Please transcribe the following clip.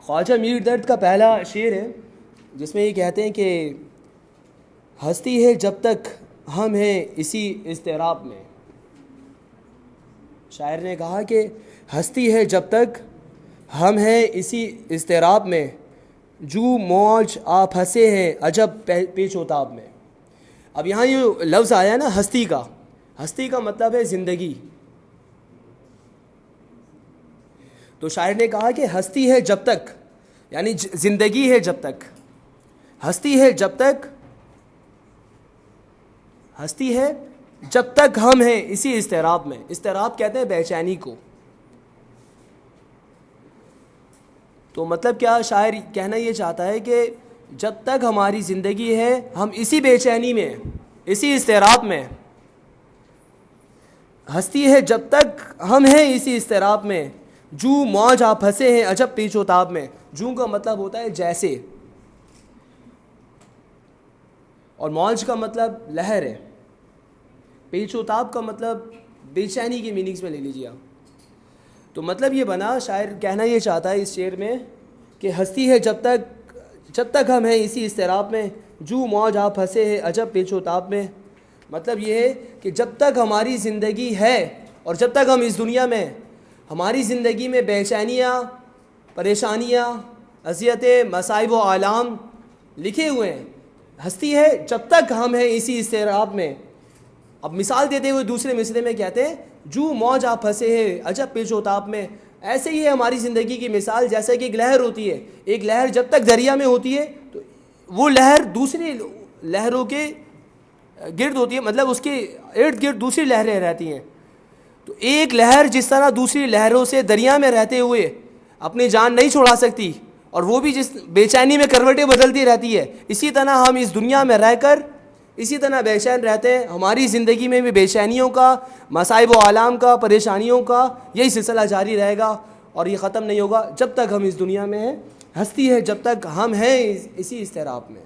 خواجہ میر درد کا پہلا شعر ہے جس میں یہ کہتے ہیں کہ ہستی ہے جب تک ہم ہیں اسی اضطراب میں. شاعر نے کہا کہ ہستی ہے جب تک ہم ہیں اسی اضطراب میں، جو موج آپ پھنسے ہیں عجب پیچ و تاب میں. اب یہاں یہ لفظ آیا نا ہستی کا مطلب ہے زندگی. تو شاعر نے کہا کہ ہستی ہے جب تک، یعنی زندگی ہے جب تک، ہستی ہے جب تک، ہستی ہے جب تک ہم ہیں اسی اضطراب میں. اضطراب کہتے ہیں بے چینی کو. تو مطلب کیا شاعر کہنا یہ چاہتا ہے کہ جب تک ہماری زندگی ہے ہم اسی بے چینی میں، اسی اضطراب میں. ہستی ہے جب تک ہم ہیں اسی اضطراب میں، جو موج آپ پھنسے ہیں عجب پیچ و تاب میں. جو کا مطلب ہوتا ہے جیسے، اور موج کا مطلب لہر ہے. پیچ و تاب کا مطلب بے چینی کی میننگز میں لے لیجیے آپ. تو مطلب یہ بنا، شاعر کہنا یہ چاہتا ہے اس شعر میں کہ ہستی ہے جب تک ہم ہیں اسی اضطراب میں، جو موج آپ پھنسے ہیں عجب پیچ و تاب میں. مطلب یہ ہے کہ جب تک ہماری زندگی ہے اور جب تک ہم اس دنیا میں، ہماری زندگی میں بے چینیاں، پریشانیاں، اذیتیں، مصائب و آلام لکھے ہوئے ہیں. ہستی ہے جب تک ہم ہیں اسی اضطراب میں. اب مثال دیتے ہوئے دوسرے مصرعے میں کہتے ہیں جو موج آپ پھنسے ہیں عجب پیچ و تاب میں. ایسے ہی ہے ہماری زندگی کی مثال، جیسے کہ ایک لہر ہوتی ہے. ایک لہر جب تک دریا میں ہوتی ہے تو وہ لہر دوسری لہروں کے گرد ہوتی ہے، مطلب اس کے ارد گرد دوسری لہریں رہتی ہیں. تو ایک لہر جس طرح دوسری لہروں سے دریا میں رہتے ہوئے اپنی جان نہیں چھوڑا سکتی، اور وہ بھی جس بے چینی میں کروٹیں بدلتی رہتی ہے، اسی طرح ہم اس دنیا میں رہ کر اسی طرح بے چین رہتے ہیں. ہماری زندگی میں بھی بے چینیوں کا، مصائب و آلام کا، پریشانیوں کا یہی سلسلہ جاری رہے گا اور یہ ختم نہیں ہوگا جب تک ہم اس دنیا میں ہیں. ہستی ہے جب تک ہم ہیں اسی اضطراب میں.